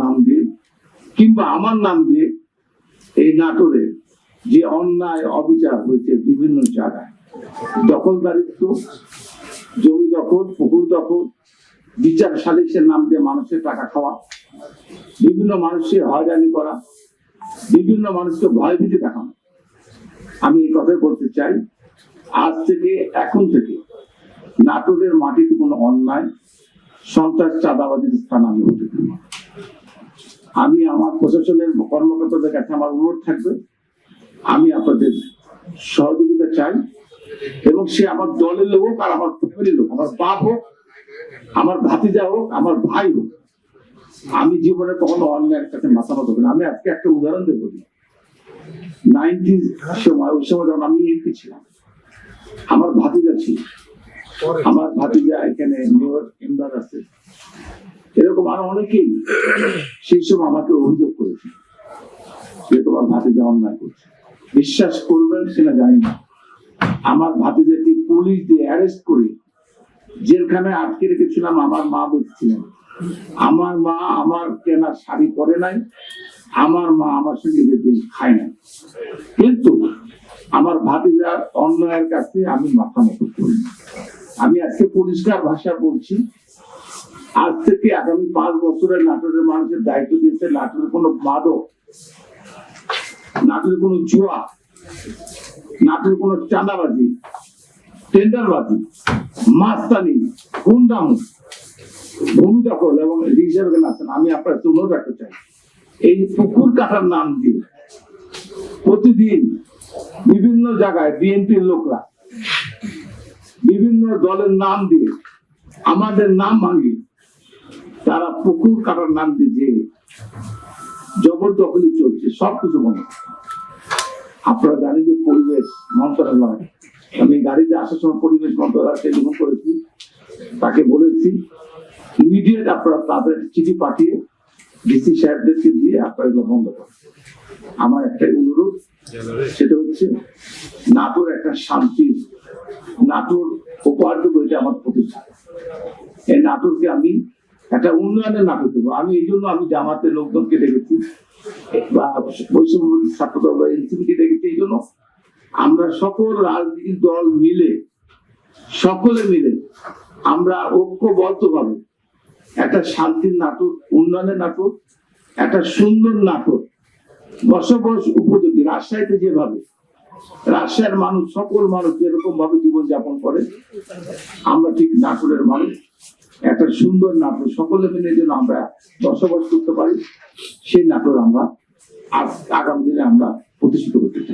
নাম দিয়ে কিংবা আমার নাম দিয়ে এই নাটোরে যে অন্যায় অবিচার হয়েছে বিভিন্ন জায়গায়, দখলদারিত্ব, জমি দখল, পুকুর দখল, বিচার সালিসের নাম দিয়ে মানুষের টাকা খাওয়া, বিভিন্ন মানুষকে হয়রানি করা, বিভিন্ন মানুষকে ভয়ভীতি দেখানো। আমি এই কথাই বলতে চাই, আজ থেকে এখন থেকে নাটোরের মাটিতে কোনো অন্যায়, সন্ত্রাস, চাঁদাবাজির স্থান আমি হতে দেব না। আমি আমার প্রশাসনের কর্মকর্তাদের কাছে আমার অনুরোধ থাকবে, আমি আপনাদের সহযোগিতা চাই, এবং সে আমার দলের লোক হোক আর আমার ফ্যামিলির লোক, আমার বাপ হোক, আমার ভাতিজা হোক, আমার ভাই হোক, আমি জীবনে কখনো অন্যায়ের কাছে মাথা নত করি না। আমি আজকে একটা উদাহরণ দেবো। 90s সময়, ওই সময় যখন আমি এমপি ছিলাম, আমার ভাতিজা ছিল, আমার ভাতিজা এখানে মেয়র এমদাদ আছে, এরকম আরো অনেকেই সেই সময় আমাকে অভিযোগ করেছে যে তোমার ভাতিজা অন্যায় করছে। বিশ্বাস করবেন সেটা জানি না, আমার ভাতিজাকে পুলিশ দিয়ে অ্যারেস্ট করে জেলখানায় আটকে রেখেছিলাম। আমার মা বেঁচেছিলেন, আমার মা আমার কেনা শাড়ি পরে নাই, আমার মা আমার সঙ্গে দিন খায় নাই, কিন্তু আমার ভাতিজার অন্যায়ের কাছে আমি মাথা নত করি। আমি আজকে পরিষ্কার ভাষা বলছি, আজ থেকে আগামী 5 বছরের নাটোরের মানুষের দায়িত্ব দিয়েছে। নাটোরের কোনো মাদক, নাটোরের কোনো জুয়া, নাটোরের কোনো চাঁদাবাজি, টেন্ডারবাজি, মাস্তানি, গুন্ডামি, ভূমি দখল এবং রিজার্ভ আছেন। আমি আপনার অনুরোধ রাখতে চাই, এই পুকুর কাটার নাম দিয়ে প্রতিদিন বিভিন্ন জায়গায় বিএনপির লোকরা বিভিন্ন দলের নাম দিয়ে আমাদের নাম ভাঙি, তারা পুকুর কাটার নাম দিয়ে যে জবরদখলি চলছে, সবকিছু মনে। আপনারা জানেন যে পরিবেশ মন্ত্রণালয়, আমি গাড়িতে আসার সময় পরিবেশ মন্ত্রণালয় টেলিফোন করেছি, তাকে বলেছি ইমিডিয়েট আপনারা তাদের চিঠি পাঠিয়ে ডিসি সাহেবদেরকে দিয়ে আপনারা এগুলো বন্ধ করেন। আমার একটাই অনুরোধ, সেটা হচ্ছে নাটোর একটা শান্তির নাটোর উপহার দেবো, এটা আমার প্রতিষ্ঠা। এই নাটোরকে আমি একটা উন্নয়নের নাটক দেবো। আমি এই জন্য আমি জামাতের লোকজনকে ডেকেছি বা বৈষম্য ছাত্র দল বা এনসিপিকে ডেকেছি, এই জন্য আমরা সকল রাজনৈতিক দল মিলে, সকলে মিলে আমরা ঐক্যবদ্ধভাবে একটা শান্তির নাটক, উন্নয়নের নাটক, একটা সুন্দর নাটক, বসবাস উপযোগী। রাজশাহীতে যেভাবে রাজশাহীর মানুষ, সকল মানুষ যেরকম ভাবে জীবনযাপন করে, আমরা ঠিক নাটোরের মানুষ একটা সুন্দর নাটোর সকলে মিলে যেন আমরা বসবাস করতে পারি, সেই নাটোর আমরা আগামী দিনে আমরা প্রতিষ্ঠিত করতে চাই।